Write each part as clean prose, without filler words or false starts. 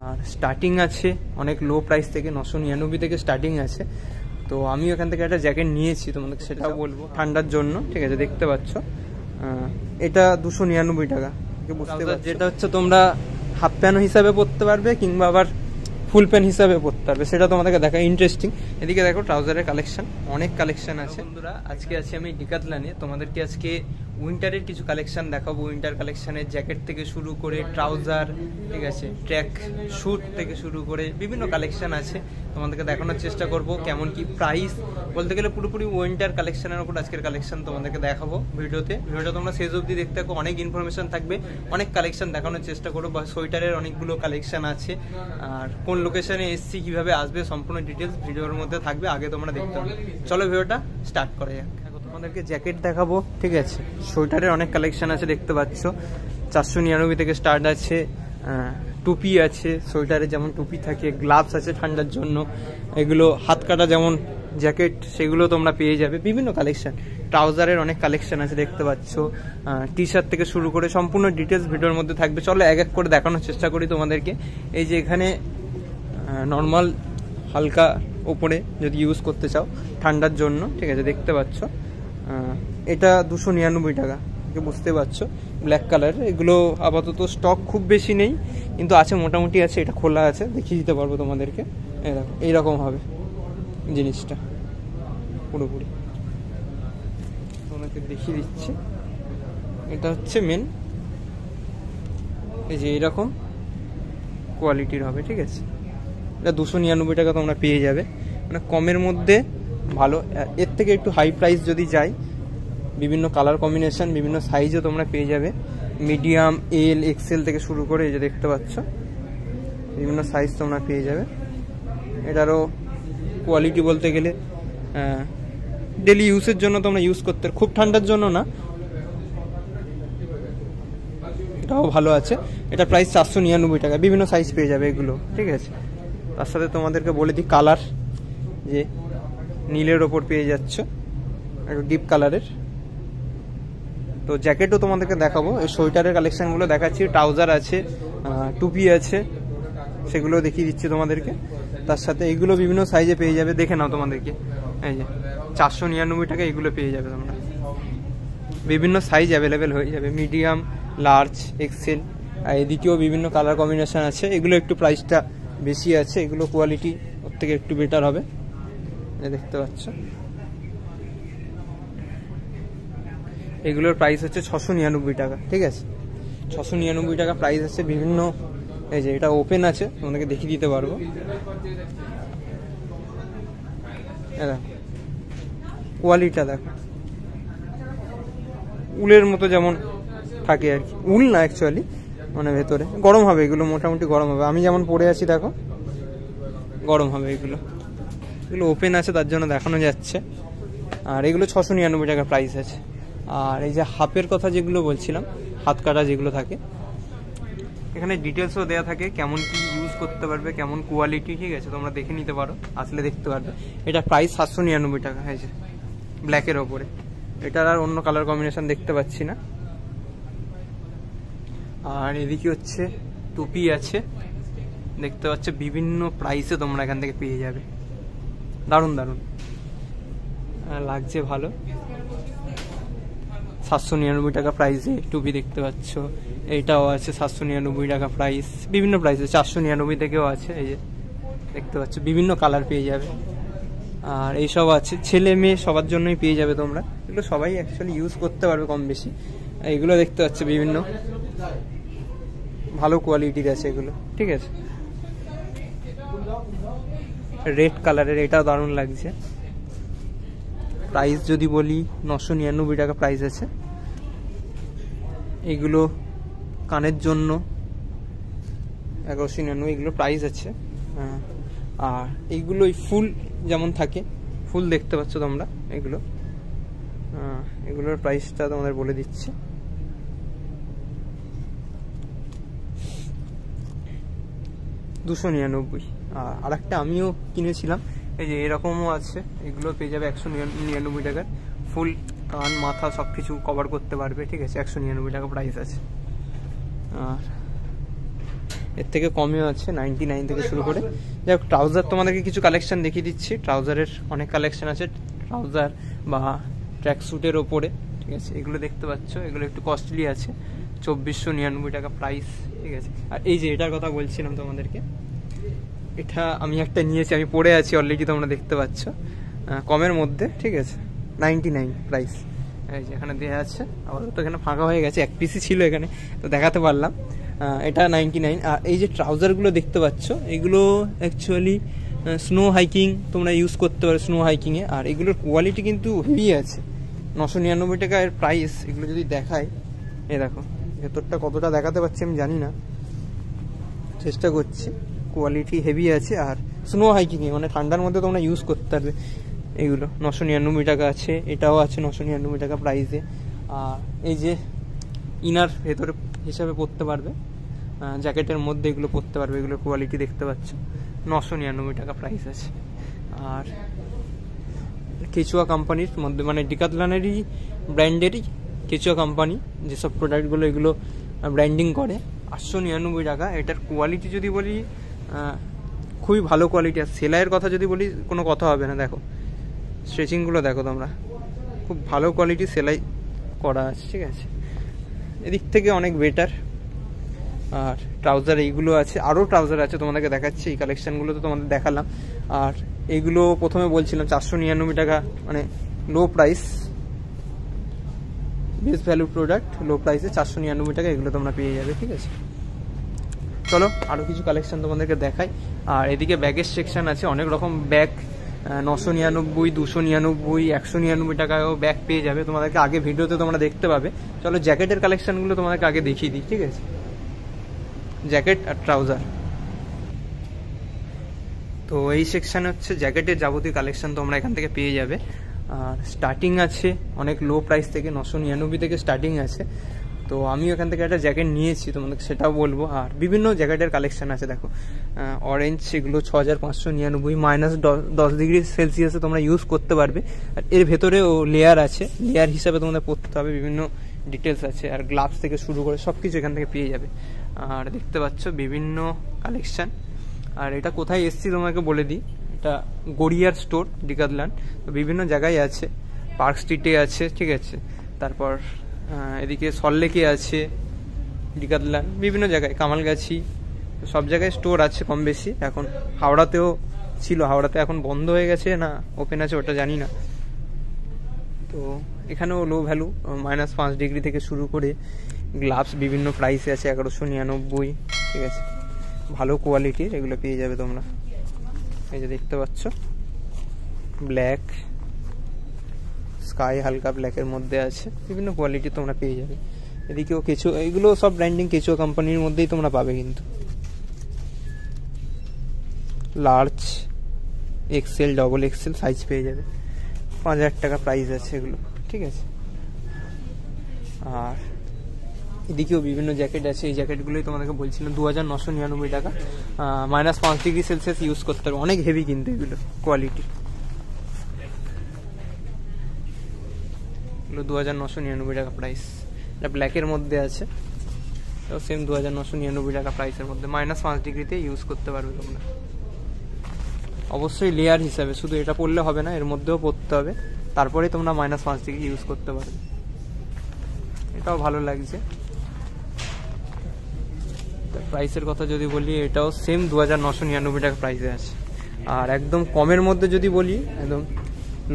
Are starting আছে অনেক low price থেকে, 999 থেকে স্টার্টিং আছে। তো আমি ওখান থেকে একটা জ্যাকেট নিয়েছি, তোমাদেরকে সেটাও বলবো ঠান্ডার জন্য, ঠিক আছে। দেখতে পাচ্ছ এটা 299 টাকা, বুঝতে পারছো। যেটা হচ্ছে তোমরা হাফ প্যান্ট হিসাবে পরতে পারবে কিংবা আবার ফুল প্যান্ট হিসাবে পরতে পারবে, সেটা তোমাদেরকে দেখা ইন্টারেস্টিং। এদিকে দেখো ট্রাউজারের কালেকশন, অনেক কালেকশন আছে। বন্ধুরা আজকে আছি আমি ডিকাথলনে, তোমাদেরকে আজকে উইন্টারের কিছু কালেকশন দেখাবো। উইন্টার কালেকশনের জ্যাকেট থেকে শুরু করে ট্রাউজার, ঠিক আছে, ট্র্যাক স্যুট থেকে শুরু করে বিভিন্ন কালেকশন আছে, তোমাদেরকে দেখানোর চেষ্টা করব। কেমন কি প্রাইস বলতে গেলে পুরোপুরি উইন্টার কালেকশনের উপর আজকের কালেকশন তোমাদেরকে দেখাবো ভিডিওতে। ভিডিওটা তোমরা শেষ অবধি দেখতে থাকো, অনেক ইনফরমেশন থাকবে, অনেক কালেকশন দেখানোর চেষ্টা করবো। বা সোয়েটারের অনেকগুলো কালেকশন আছে, আর কোন লোকেশনে এসছি, কিভাবে আসবে, সম্পূর্ণ ডিটেলস ভিডিওর মধ্যে থাকবে, আগে তোমরা দেখতে হবে। চলো ভিডিওটা স্টার্ট করা যাক। তোমাদেরকে জ্যাকেট দেখাবো, ঠিক আছে। সোয়েটারের অনেক কালেকশন আছে, দেখতে পাচ্ছ 499 থেকে স্টার্ট আছে। টুপি আছে, সোয়েটারে যেমন টুপি থাকে, গ্লাভস আছে ঠান্ডার জন্য, এগুলো হাত কাটা যেমন জ্যাকেট, সেগুলো তোমরা পেয়ে যাবে। বিভিন্ন কালেকশন, ট্রাউজারের অনেক কালেকশন আছে, দেখতে পাচ্ছ। টি শার্ট থেকে শুরু করে সম্পূর্ণ ডিটেলস ভিডিওর মধ্যে থাকবে। চলো এক এক করে দেখানোর চেষ্টা করি তোমাদেরকে। এই যে এখানে নর্মাল হালকা ওপরে যদি ইউজ করতে চাও ঠান্ডার জন্য, ঠিক আছে, দেখতে পাচ্ছ। এটা 299 টাকা, বুঝতে পারছো, ব্ল্যাক কালার। এগুলো আপাতত স্টক খুব বেশি নেই, কিন্তু আছে, মোটামুটি আছে। এটা খোলা আছে, দেখিয়ে দিতে পারবো তোমাদেরকে। এইরকম হবে জিনিসটা পুরোপুরি, তোমাকে দেখিয়ে দিচ্ছি। এটা হচ্ছে মেন, এই যে এইরকম কোয়ালিটির হবে, ঠিক আছে। এটা 299 টাকা তোমরা পেয়ে যাবে, মানে কমের মধ্যে ভালো। এর থেকে একটু হাই প্রাইস যদি যাই, বিভিন্ন কালার কম্বিনেশন, বিভিন্ন সাইজও তোমরা পেয়ে যাবে। মিডিয়াম, এল, এক্সেল থেকে শুরু করে এই যে দেখতে পাচ্ছ, বিভিন্ন সাইজ তোমরা পেয়ে যাবে। এটারও কোয়ালিটি বলতে গেলে ডেলি ইউজের জন্য তোমরা ইউজ করতে, খুব ঠান্ডার জন্য না, এটাও ভালো আছে। এটা প্রাইস 499 টাকা, বিভিন্ন সাইজ পেয়ে যাবে এগুলো, ঠিক আছে। তার সাথে তোমাদেরকে বলে দিই কালার, যে নীলের ওপর পেয়ে যাচ্ছ, একটু ডিপ কালারের। তো জ্যাকেটও তোমাদেরকে দেখাবো, এই সোয়েটারের কালেকশনগুলো দেখাচ্ছি। ট্রাউজার আছে, টুপি আছে, সেগুলো দেখিয়ে দিচ্ছি তোমাদেরকে। তার সাথে এইগুলো বিভিন্ন সাইজে পেয়ে যাবে, দেখে নাও তোমাদেরকে। এই যে 499 টাকা এগুলো পেয়ে যাবে তোমরা, বিভিন্ন সাইজ অ্যাভেলেবেল হয়ে যাবে, মিডিয়াম, লার্জ, এক্সেল। আর এদিকেও বিভিন্ন কালার কম্বিনেশন আছে, এগুলো একটু প্রাইসটা বেশি আছে, এগুলো কোয়ালিটি ওর থেকে একটু বেটার হবে, দেখতে পাচ্ছ। এগুলোর প্রাইস হচ্ছে 699 টাকা, ঠিক আছে। 699 টাকা প্রাইস আছে। বিভিন্ন, এই যে এটা ওপেন আছে, তোমাদেরকে দেখিয়ে দিতে পারবো। কোয়ালিটিটা দেখো, উলের মতো যেমন থাকে আর কি, উল না অ্যাকচুয়ালি, মানে ভেতরে গরম হবে এগুলো, মোটামুটি গরম হবে। আমি যেমন পরে আছি দেখো, গরম হবে এগুলো। এগুলো ওপেন আছে, তার জন্য দেখানো যাচ্ছে। আর এগুলো 699 টাকা প্রাইস আছে। আর এই যে হাফের কথা যেগুলো বলছিলাম, হাত কাটা যেগুলো থাকে, এখানে ডিটেলসও দেওয়া থাকে, কেমন কি ইউজ করতে পারবে, কেমন কোয়ালিটি, ঠিক আছে, তোমরা দেখে নিতে পারো, আসলে দেখতে পারবে। এটা প্রাইস 799 টাকা হয়েছে, ব্ল্যাকের ওপরে। এটার আর অন্য কালার কম্বিনেশন দেখতে পাচ্ছি না। আর এদিকে হচ্ছে টুপি আছে, দেখতে পাচ্ছ, বিভিন্ন প্রাইসে তোমরা এখান থেকে পেয়ে যাবে। দারুণ দারুণ লাগছে, ভালো। 799 টাকা প্রাইসে টুপি দেখতে পাচ্ছ। এইটাও আছে 799 টাকা প্রাইস, বিভিন্ন প্রাইসে 499 থেকেও আছে, এই যে দেখতে পাচ্ছ, বিভিন্ন কালার পেয়ে যাবে। আর এইসব আছে, ছেলে মেয়ে সবার জন্যই পেয়ে যাবে তোমরা, এগুলো সবাই অ্যাকচুয়ালি ইউজ করতে পারবে কম বেশি। এগুলো দেখতে পাচ্ছ, বিভিন্ন ভালো কোয়ালিটির আছে এগুলো, ঠিক আছে। রেড কালারের, এটাও দারুণ লাগছে। প্রাইস যদি বলি 999 টাকা প্রাইস আছে। এগুলো কানের জন্য 1199, এগুলো প্রাইস আছে। আর এইগুলো ফুল যেমন থাকে, ফুল দেখতে পাচ্ছ তোমরা, এগুলোর প্রাইসটা তোমাদের বলে দিচ্ছি। 299। আর একটা আমিও কিনেছিলাম, এই যে এরকমও আছে, এগুলো পেয়ে যাবে 199 টাকার। ফুল কান, মাথা সব কিছু কভার করতে পারবে, ঠিক আছে, 199 টাকা প্রাইস আছে। আর এর থেকে কমেও আছে 99 থেকে শুরু করে। যাই হোক, ট্রাউজার তোমাদেরকে কিছু কালেকশন দেখিয়ে দিচ্ছি। ট্রাউজারের অনেক কালেকশন আছে, ট্রাউজার বা ট্র্যাক স্যুটের ওপরে, ঠিক আছে। এগুলো দেখতে পাচ্ছ, এগুলো একটু কস্টলি আছে, 2499 টাকা প্রাইস, ঠিক আছে। আর এই যে এটার কথা বলছিলাম তোমাদেরকে, এটা আমি একটা নিয়েছি, আমি পরে আছি অলরেডি, তোমরা দেখতে পাচ্ছ, কমের মধ্যে, ঠিক আছে, 99 প্রাইস। এই যে এখানে দেওয়া আছে, আবার তো এখানে ফাঁকা হয়ে গেছে, এক পিসই ছিল এখানে, তো দেখাতে পারলাম। এটা 99। আর এই যে ট্রাউজারগুলো দেখতে পাচ্ছ, এগুলো অ্যাকচুয়ালি স্নো হাইকিং তোমরা ইউজ করতে পারো, স্নো হাইকিংয়ে। আর এগুলোর কোয়ালিটি কিন্তু হেভি আছে। 999 টাকা এর প্রাইস। এগুলো যদি দেখায়, এ দেখো ভেতরটা কতটা দেখাতে পারছি আমি জানি না, চেষ্টা করছি। কোয়ালিটি হেভি আছে, আর স্নো হাইকিংয়ে মানে ঠান্ডার মধ্যে তোমরা ইউজ করতে পারবে। এগুলো 999 টাকা আছে, এটাও আছে 999 টাকা প্রাইসে। আর এই যে ইনার ভেতরে হিসাবে পরতে পারবে, জ্যাকেটের মধ্যে এগুলো পরতে পারবে। এগুলোর কোয়ালিটি দেখতে পাচ্ছ, 999 টাকা প্রাইস আছে। আর কেচুয়া কোম্পানির মধ্যে, মানে ডিকাথলনেরই ব্র্যান্ডেরই কেচুয়া কোম্পানি যেসব প্রোডাক্টগুলো এগুলো ব্র্যান্ডিং করে, 899 টাকা। এটার কোয়ালিটি যদি বলি খুবই ভালো কোয়ালিটি। আর সেলাইয়ের কথা যদি বলি কোনো কথা হবে না, দেখো স্ট্রেচিংগুলো দেখো তোমরা, খুব ভালো কোয়ালিটি সেলাই করা আছে, ঠিক আছে। এদিক থেকে অনেক বেটার। আর ট্রাউজার এইগুলো আছে, আরও ট্রাউজার আছে, তোমাদেরকে দেখাচ্ছি। এই কালেকশানগুলো তো তোমাদের দেখালাম। আর এইগুলো প্রথমে বলছিলাম 499 টাকা, মানে low price, best value product, low প্রাইসে 499 টাকা এগুলো তোমরা পেয়ে যাবে, ঠিক আছে। চলো আরও কিছু কালেকশান তোমাদেরকে দেখাই। আর এদিকে ব্যাগের সেকশন আছে, অনেক রকম ব্যাগ, 999, 299, 199 টাকায়ও ব্যাগ পেয়ে যাবে। তোমাদেরকে আগে ভিডিওতে তোমরা দেখতে পাবে। চলো জ্যাকেটের কালেকশানগুলো তোমাদেরকে আগে দেখিয়ে দিই, ঠিক আছে। জ্যাকেট আর ট্রাউজার, তো এই সেকশানে হচ্ছে জ্যাকেটের যাবতীয় কালেকশান তোমরা এখান থেকে পেয়ে যাবে। আর স্টার্টিং আছে অনেক লো প্রাইস থেকে, 999 থেকে স্টার্টিং আছে। তো আমি এখান থেকে একটা জ্যাকেট নিয়েছি, তোমাদেরকে সেটাও বলবো। আর বিভিন্ন জ্যাকেটের কালেকশান আছে, দেখো অরেঞ্জ, এগুলো 6599, -10 ডিগ্রি সেলসিয়াসে তোমরা ইউজ করতে পারবে। আর এর ভেতরেও লেয়ার আছে, লেয়ার হিসাবে তোমাদের পরতে হবে, বিভিন্ন ডিটেলস আছে। আর গ্লাভস থেকে শুরু করে সব কিছু এখান থেকে পেয়ে যাবে। আর দেখতে পাচ্ছ বিভিন্ন কালেকশান। আর এটা কোথায় এসছি তোমাকে বলে দিই, এটা গড়িয়ার স্টোর ডিকাথলন, তো বিভিন্ন জায়গায় আছে, পার্ক স্ট্রিটে আছে, ঠিক আছে। তারপর এদিকে সল্টলেকে আছে ডিকাথলন, বিভিন্ন জায়গায়, কামালগাছি, সব জায়গায় স্টোর আছে কম বেশি। এখন হাওড়াতেও ছিল, হাওড়াতে এখন বন্ধ হয়ে গেছে না ওপেন আছে ওটা জানি না। তো এখানেও লো ভ্যালু, -5 ডিগ্রি থেকে শুরু করে গ্লাভস বিভিন্ন প্রাইসে আছে, 1199, ঠিক আছে। ভালো কোয়ালিটির এগুলো পেয়ে যাবে তোমরা। এই যে দেখতে পাচ্ছ, ব্ল্যাক, স্কাই হালকা ব্ল্যাকের মধ্যে আছে, বিভিন্ন কোয়ালিটি তোমরা পেয়ে যাবে। এদিকেও কিছু, এগুলো সব ব্র্যান্ডিং কেচুয়া কোম্পানির মধ্যেই তোমরা পাবে। কিন্তু large, XL, double XL size পেয়ে যাবে, 5000 টাকা প্রাইস আছে এগুলো, ঠিক আছে। আর এদিকেও বিভিন্ন জ্যাকেট আছে, এই জ্যাকেটগুলোই তোমাদেরকে বলছিলাম, 2999 টাকা, -5 ডিগ্রি সেলসিয়াস ইউজ করতে হবে। অনেক হেভি কিন্তু এগুলো কোয়ালিটি, এগুলো 2999 টাকা প্রাইস। এটা ব্ল্যাকের মধ্যে আছে, সেম 2999 টাকা প্রাইসের মধ্যে, -5 ডিগ্রিতে ইউজ করতে পারবে তোমরা। অবশ্যই লেয়ার হিসাবে, শুধু এটা পরলে হবে না, এর মধ্যেও পরতে হবে, তারপরে তোমরা -5 ডিগ্রি ইউজ করতে পারবে। এটাও ভালো লাগছে। প্রাইসের কথা যদি বলি, এটাও সেম 2999 টাকা প্রাইসে আছে। আর একদম কমের মধ্যে যদি বলি, একদম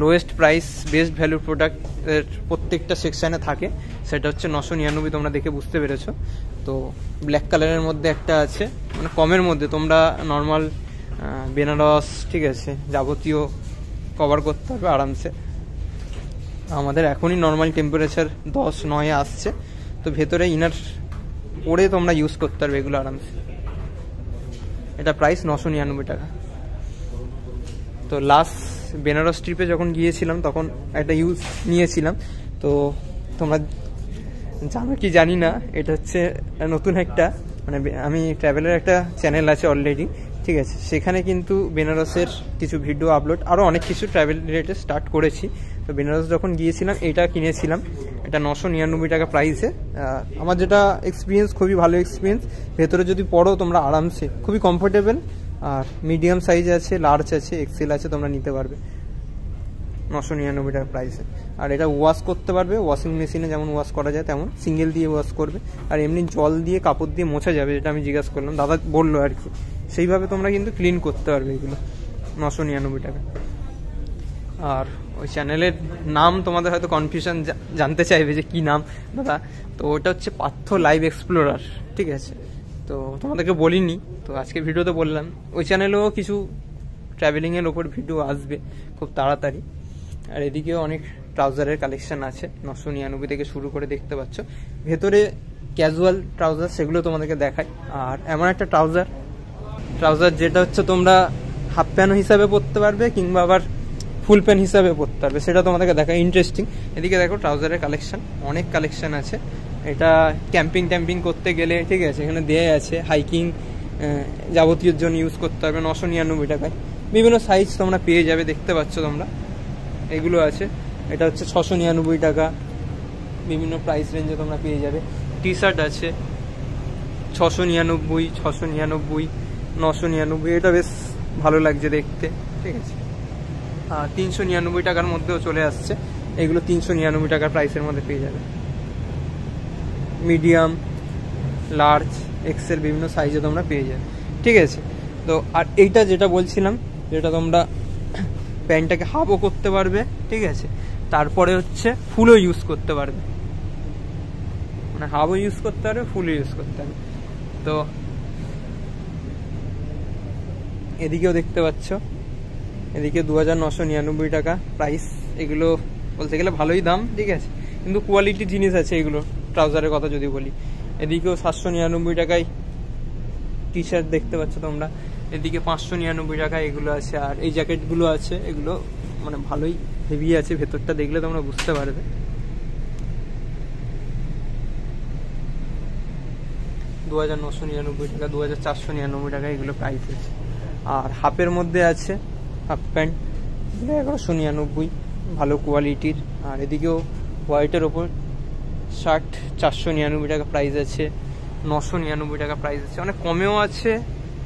লোয়েস্ট প্রাইস বেস্ট ভ্যালু প্রোডাক্টের প্রত্যেকটা সেকশানে থাকে, সেটা হচ্ছে 999, তোমরা দেখে বুঝতে পেরেছো। তো ব্ল্যাক কালারের মধ্যে একটা আছে, মানে কমের মধ্যে তোমরা নর্মাল বেনারস, ঠিক আছে, যাবতীয় কভার করতে পারবে আরামসে। আমাদের এখনই নর্মাল টেম্পারেচার 10-9 আসছে, তো ভেতরে ইনার পরে তোমরা ইউজ করতে পারবে এগুলো আরামসে। এটা প্রাইস 999 টাকা। তো লাস্ট বেনারস ট্রিপে যখন গিয়েছিলাম তখন একটা ইউজ নিয়েছিলাম, তো তোমরা জানো কি জানি না, এটা হচ্ছে নতুন একটা, মানে আমি ট্রাভেলের একটা চ্যানেল আছে অলরেডি, ঠিক আছে, সেখানে কিন্তু বেনারসের কিছু ভিডিও আপলোড, আরও অনেক কিছু ট্রাভেল রিলেটেড স্টার্ট করেছি। তো বেনারস যখন গিয়েছিলাম এটা কিনেছিলাম, এটা 999 টাকা প্রাইসে। আমার যেটা এক্সপিরিয়েন্স, খুবই ভালো এক্সপিরিয়েন্স। ভেতরে যদি পড়ো তোমরা আরামসে, খুবই কমফোর্টেবল, আর মিডিয়াম সাইজ আছে, লার্জ আছে, এক্সেল আছে, তোমরা নিতে পারবে 999 টাকা প্রাইসে। আর এটা ওয়াশ করতে পারবে, ওয়াশিং মেশিনে যেমন ওয়াশ করা যায় তেমন সিঙ্গেল দিয়ে ওয়াশ করবে, আর এমনি জল দিয়ে কাপড় দিয়ে মোছা যাবে, যেটা আমি জিজ্ঞাসা করলাম, দাদা বললো আর কি, সেইভাবে তোমরা কিন্তু ক্লিন করতে পারবে এগুলো 999 টাকা। আর ওই চ্যানেলের নাম তোমাদের হয়তো কনফিউশন জানতে চাইবে যে কি নাম দাদা, তো ওটা হচ্ছে পার্থ লাইভ এক্সপ্লোরার, ঠিক আছে। তো তোমাদেরকে বলিনি, তো আজকে ভিডিওতে বললাম। ওই চ্যানেলেও কিছু ট্রাভেলিংয়ের ওপর ভিডিও আসবে খুব তাড়াতাড়ি। আর এদিকেও অনেক ট্রাউজারের কালেকশন আছে, 999 থেকে শুরু করে, দেখতে পাচ্ছ। ভেতরে ক্যাজুয়াল ট্রাউজার, সেগুলো তোমাদেরকে দেখাই। আর এমন একটা ট্রাউজার যেটা হচ্ছে তোমরা হাফ প্যান্ট হিসাবে পরতে পারবে, কিংবা আবার ফুল প্যান্ট হিসাবে পরতে পারবে, সেটা তোমাদেরকে দেখা ইন্টারেস্টিং। এদিকে দেখো ট্রাউজারের কালেকশন, অনেক কালেকশন আছে। এটা ক্যাম্পিং করতে গেলে, ঠিক আছে, এখানে দেয়া আছে। হাইকিং যাবতীয় জন্য ইউজ করতে পারবে 999 টাকায়। বিভিন্ন সাইজ তোমরা পেয়ে যাবে, দেখতে পাচ্ছ তোমরা, এগুলো আছে। এটা হচ্ছে 699 টাকা, বিভিন্ন প্রাইস রেঞ্জে তোমরা পেয়ে যাবে। টি শার্ট আছে 699, 699, 999, এটা বেশ ভালো লাগছে দেখতে, ঠিক আছে। 399 টাকার মধ্যেও চলে আসছে, এগুলো 399 টাকার প্রাইসের মধ্যে পেয়ে যাবে। মিডিয়াম, লার্জ, এক্সেল, বিভিন্ন সাইজে তোমরা পেয়ে যাবে, ঠিক আছে। তো আর এইটা যেটা বলছিলাম, যেটা তোমরা প্যান্টটাকে হাফও করতে পারবে, ঠিক আছে, তারপরে হচ্ছে ফুলও ইউজ করতে পারবে, মানে হাফও ইউজ করতে পারবে, ফুলও ইউজ করতে পারবে। তো এদিকেও দেখতে পাচ্ছ, এদিকে 2999 টাকা প্রাইস। এগুলো বলতে গেলে ভালোই দাম, ঠিক আছে, কিন্তু কোয়ালিটি জিনিস আছে এগুলো। ট্রাউজারের কথা যদি বলি, এদিকেও 799 টাকায় টি শার্ট দেখতে পাচ্ছ তোমরা। এদিকে 599 টাকায় এগুলো আছে। আর এই জ্যাকেটগুলো আছে, এগুলো মানে ভালোই হেভি আছে, ভেতরটা দেখলে তোমরা বুঝতে পারবে। 2999 টাকা, 2499 টাকা এগুলো প্রাইস আছে। আর হাফের মধ্যে আছে হাফ প্যান্ট, 1199, ভালো কোয়ালিটির। আর এদিকেও হোয়াইটের ওপর শার্ট 499 টাকা প্রাইস আছে, 999 টাকা প্রাইস আছে, অনেক কমেও আছে,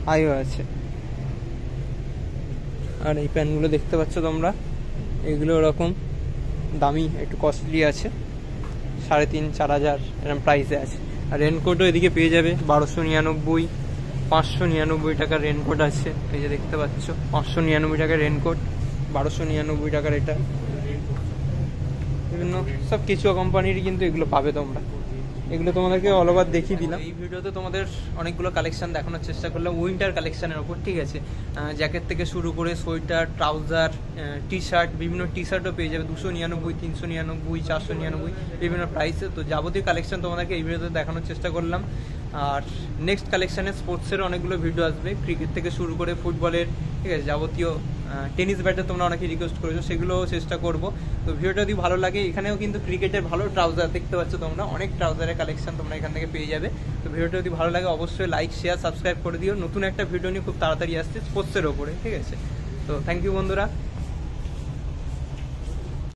হাইও আছে। আর এই প্যান্টগুলো দেখতে পাচ্ছ তোমরা, এগুলো ওরকম দামি, একটু কস্টলি আছে, 3500-4000 এরকম প্রাইসে আছে। আর রেনকোটও এদিকে পেয়ে যাবে 1299, 599 টাকার রেনকোট আছে, এই যে দেখতে পাচ্ছ 599 টাকার রেনকোট, 1299 টাকার এটা। বিভিন্ন সব কিছু কোম্পানিরই কিন্তু এগুলো পাবে তোমরা। এগুলো তোমাদেরকে অল ওভার দেখিয়ে দিলাম। এই ভিডিওতে তোমাদের অনেকগুলো কালেকশন দেখানোর চেষ্টা করলাম উইন্টার কালেকশনের ওপর, ঠিক আছে। জ্যাকেট থেকে শুরু করে সোয়েটার, ট্রাউজার, টি শার্ট, বিভিন্ন টি শার্টও পেয়ে যাবে 299, 399, 499, বিভিন্ন প্রাইসে। তো যাবতীয় কালেকশন তোমাদেরকে এই ভিডিওতে দেখানোর চেষ্টা করলাম। আর নেক্সট কালেকশানে স্পোর্টসেরও অনেকগুলো ভিডিও আসবে, ক্রিকেট থেকে শুরু করে ফুটবলের, ঠিক আছে, যাবতীয় টেনিস ব্যাটে তোমরা অনেকে রিকোয়েস্ট করেছো, সেগুলোও চেষ্টা করব। তো ভিডিওটা যদি ভালো লাগে, এখানেও কিন্তু ক্রিকেটের ভালো ট্রাউজার দেখতে পাচ্ছ তোমরা, অনেক ট্রাউজারের কালেকশন তোমরা এখান থেকে পেয়ে যাবে। তো ভিডিওটা যদি ভালো লাগে অবশ্যই লাইক, শেয়ার, সাবস্ক্রাইব করে দিও। নতুন একটা ভিডিও নিয়ে খুব তাড়াতাড়ি আসছে স্পোর্টসের ওপরে, ঠিক আছে। তো থ্যাংক ইউ বন্ধুরা।